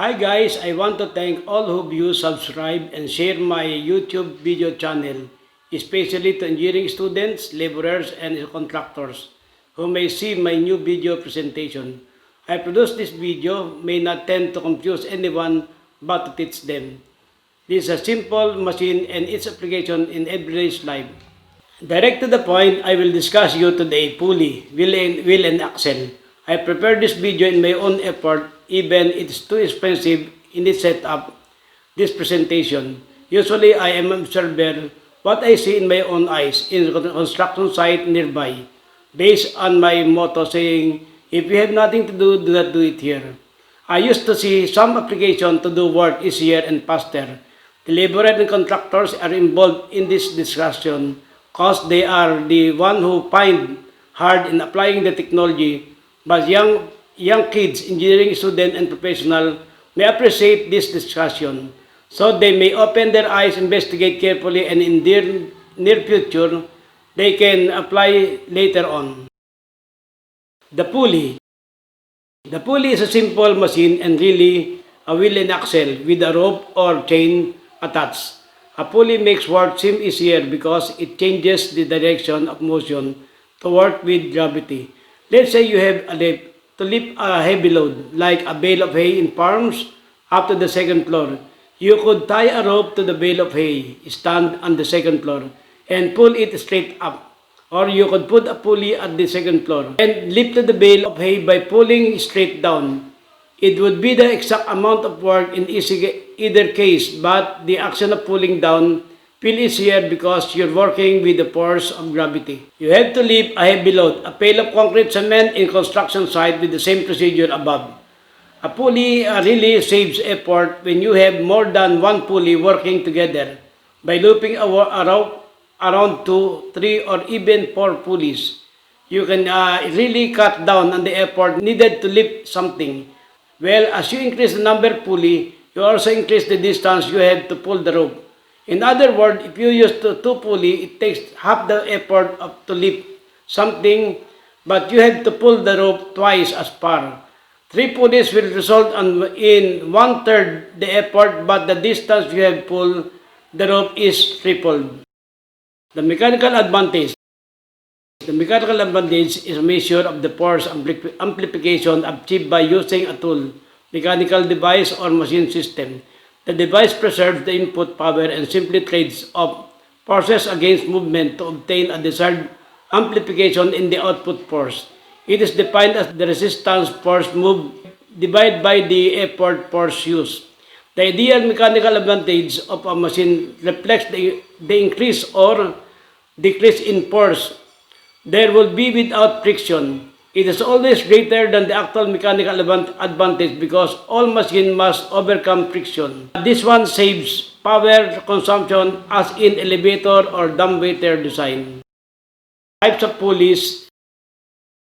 Hi guys, I want to thank all who view, subscribe, and share my YouTube video channel, especially to engineering students, laborers, and contractors who may see my new video presentation. I produce this video may not tend to confuse anyone but to teach them. This is a simple machine and its application in everyday life. Direct to the point, I will discuss you today pulley, wheel and axle. I prepared this video in my own effort, even it is too expensive in its setup, this presentation. Usually, I am an observer what I see in my own eyes in a construction site nearby, based on my motto saying, if you have nothing to do not do it here. I used to see some application to do work easier and faster. The laborer and contractors are involved in this discussion because they are the one who find hard in applying the technology, but young kids, engineering student and professional may appreciate this discussion, so they may open their eyes, investigate carefully, and in their near future, they can apply later on. The pulley. The pulley is a simple machine and really a wheel and axle with a rope or chain attached. A pulley makes work seem easier because it changes the direction of motion to work with gravity. Let's say you have a lift to lift a heavy load, like a bale of hay in farms, up to the second floor. You could tie a rope to the bale of hay, stand on the second floor, and pull it straight up. Or you could put a pulley at the second floor and lift the bale of hay by pulling straight down. It would be the exact amount of work in either case, but the action of pulling down feel easier because you're working with the force of gravity. You have to lift a heavy load, a pail of concrete cement in construction site with the same procedure above. A pulley really saves effort when you have more than one pulley working together. By looping a rope around 2, 3, or even 4 pulleys, you can really cut down on the effort needed to lift something. Well, as you increase the number of pulley, you also increase the distance you have to pull the rope. In other words, if you use 2 pulley, it takes half the effort to lift something, but you have to pull the rope twice as far. 3 pulleys will result in 1/3 the effort, but the distance you have pulled the rope is tripled. The mechanical advantage. The mechanical advantage is a measure of the force amplification achieved by using a tool, mechanical device, or machine system. The device preserves the input power and simply trades off forces against movement to obtain a desired amplification in the output force. It is defined as the resistance force moved divided by the effort force used. The ideal mechanical advantage of a machine reflects the increase or decrease in force there will be without friction. It is always greater than the actual mechanical advantage because all machines must overcome friction. This one saves power consumption as in elevator or dumbwaiter design. Types of pulleys.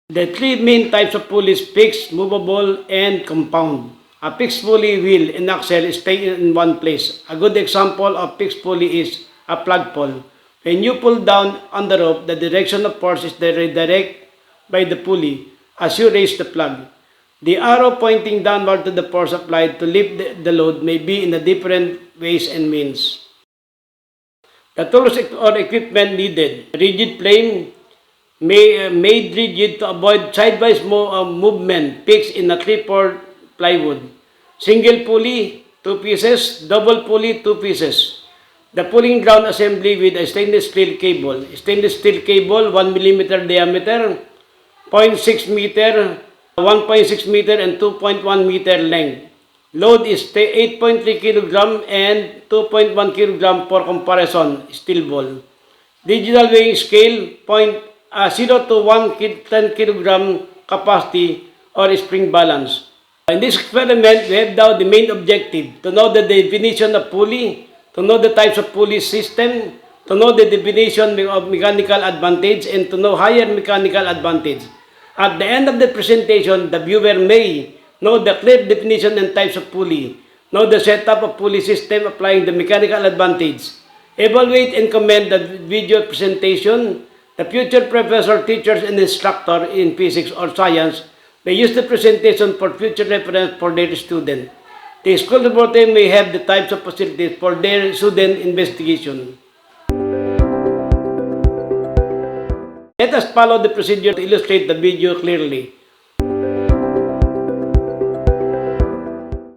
The 3 main types of pulleys: fixed, movable, and compound. A fixed pulley wheel and axle stay in one place. A good example of fixed pulley is a flagpole. When you pull down on the rope, the direction of force is redirected by the pulley as you raise the plug. The arrow pointing downward to the force applied to lift the load may be in a different ways and means. The tools or equipment needed. Rigid plane made rigid to avoid sidewise movement, fixed in a 3/4 plywood. Single pulley, 2 pieces. Double pulley, 2 pieces. The pulling ground assembly with a stainless steel cable. Stainless steel cable, 1 mm diameter, 0.6 meter, 1.6 meter, and 2.1 meter length. Load is 8.3 kg and 2.1 kg for comparison, steel ball. Digital weighing scale, 0 to 110 kg capacity or spring balance. In this experiment, we have now the main objective: to know the definition of pulley, to know the types of pulley system, to know the definition of mechanical advantage, and to know higher mechanical advantage. At the end of the presentation, the viewer may know the clear definition and types of pulley, know the setup of pulley system applying the mechanical advantage, evaluate and comment the video presentation. The future professor, teachers, and instructor in physics or science may use the presentation for future reference for their student. The school reporter may have the types of facilities for their student investigation. Let us follow the procedure to illustrate the video clearly.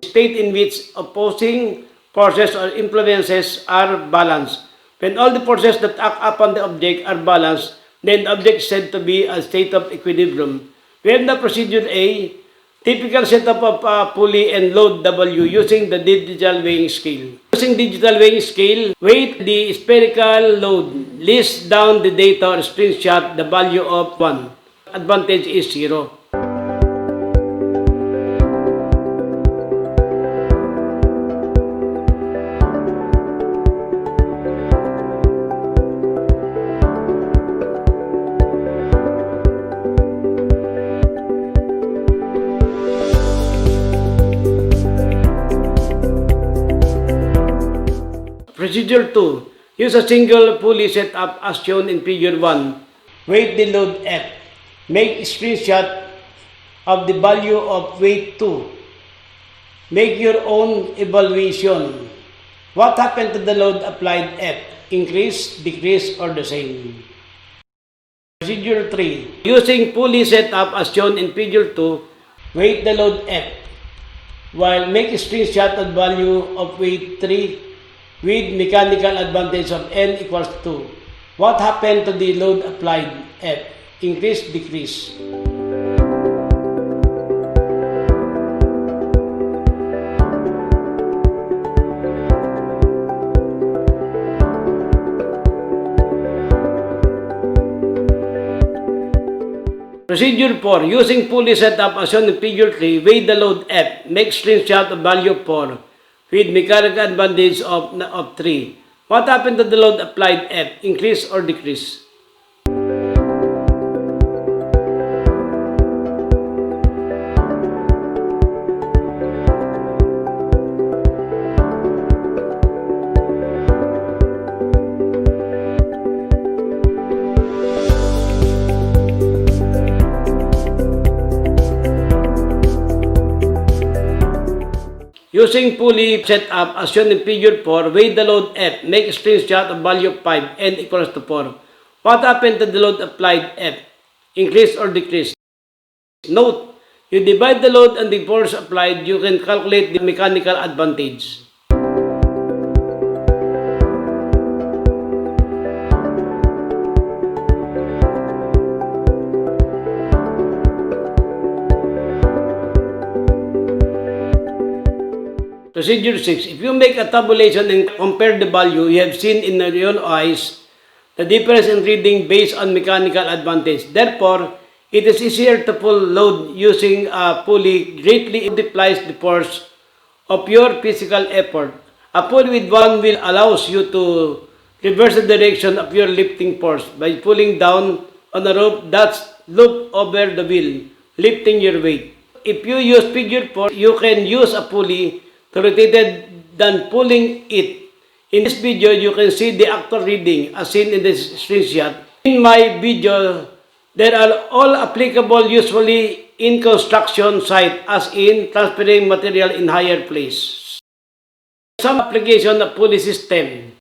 State in which opposing forces or influences are balanced. When all the forces that act upon the object are balanced, then the object is said to be a state of equilibrium. We have the procedure A, typical setup of a pulley and load W using the digital weighing scale. Using digital weighing scale, weight the spherical load, list down the data or screenshot the value of 1. Advantage is 0. Procedure 2. Use a single pulley setup as shown in figure 1. Weight the load F. Make a screenshot of the value of weight 2. Make your own evaluation. What happened to the load applied F? Increase, decrease, or the same? Procedure 3. Using pulley setup as shown in figure 2, weight the load F. While make a screenshot of value of weight 3 with mechanical advantage of N equals 2. What happened to the load applied F? Increase, decrease. Procedure 4. Using pulley setup as shown in figure 3, weigh the load F. Make screenshot of value 4. With mechanical advantage of 3. What happened to the load applied F? Increase or decrease? Using pulley setup as shown in figure 4, weigh the load F. Make a screenshot of value 5, N equals to 4. What happened to the load applied F? Increase or decrease? Note, you divide the load and the force applied, you can calculate the mechanical advantage. Procedure 6. If you make a tabulation and compare the value you have seen in your own eyes, the difference in reading based on mechanical advantage. Therefore, it is easier to pull load using a pulley greatly multiplies the force of your physical effort. A pulley with one wheel allows you to reverse the direction of your lifting force by pulling down on a rope that's looped over the wheel, lifting your weight. If you use figure 4, you can use a pulley to rotate than pulling it. In this video, you can see the actual reading as seen in this screenshot. In my video, they are all applicable usually in construction site as in transferring material in higher place. Some application of pulley system.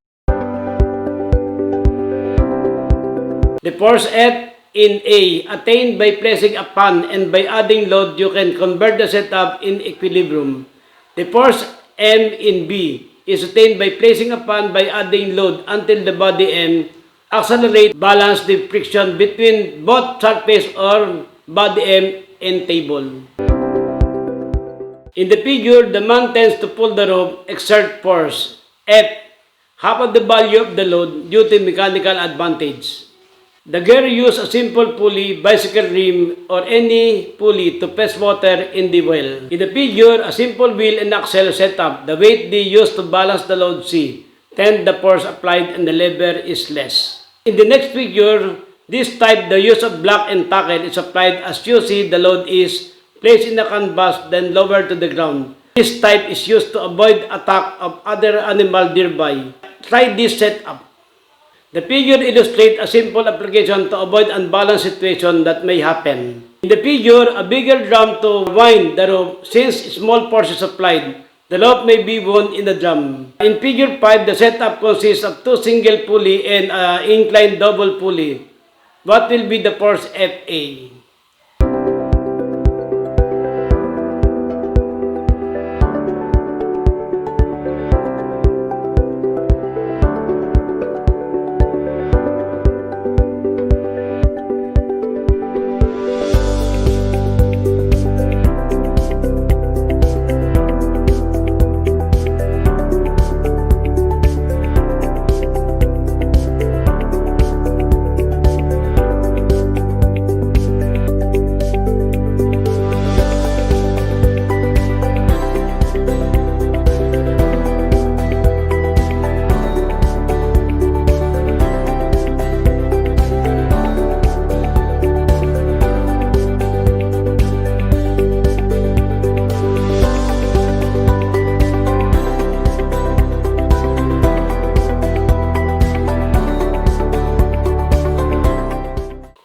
The force F in A attained by placing a pan and by adding load, you can convert the setup in equilibrium. The force M in B is attained by placing a pan by adding load until the body M accelerate balance the friction between both surface or body M and table. In the figure, the man tends to pull the rope, exert force F, half of the value of the load due to mechanical advantage. The gear use a simple pulley, bicycle rim, or any pulley to fetch water in the well. In the figure, a simple wheel and axle setup. The weight they use to balance the load C. Then the force applied and the lever is less. In the next figure, this type, the use of block and tackle is applied as you see the load is placed in the canvas then lowered to the ground. This type is used to avoid attack of other animal nearby. Try this setup. The figure illustrates a simple application to avoid unbalanced situation that may happen. In the figure, a bigger drum to wind the rope since small force is applied. The loop may be wound in the drum. In figure 5, the setup consists of two single pulley and an inclined double pulley. What will be the force FA?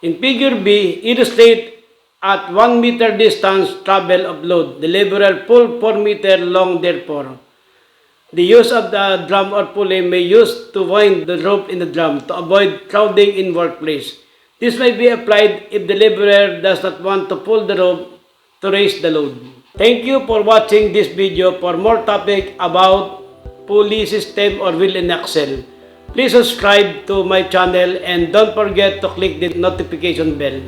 In figure B, illustrate at 1 meter distance travel of load. The laborer pull 4 meter long therefore. The use of the drum or pulley may use to wind the rope in the drum to avoid crowding in workplace. This may be applied if the laborer does not want to pull the rope to raise the load. Thank you for watching this video. For more topic about pulley system or wheel and axle, please subscribe to my channel and don't forget to click the notification bell.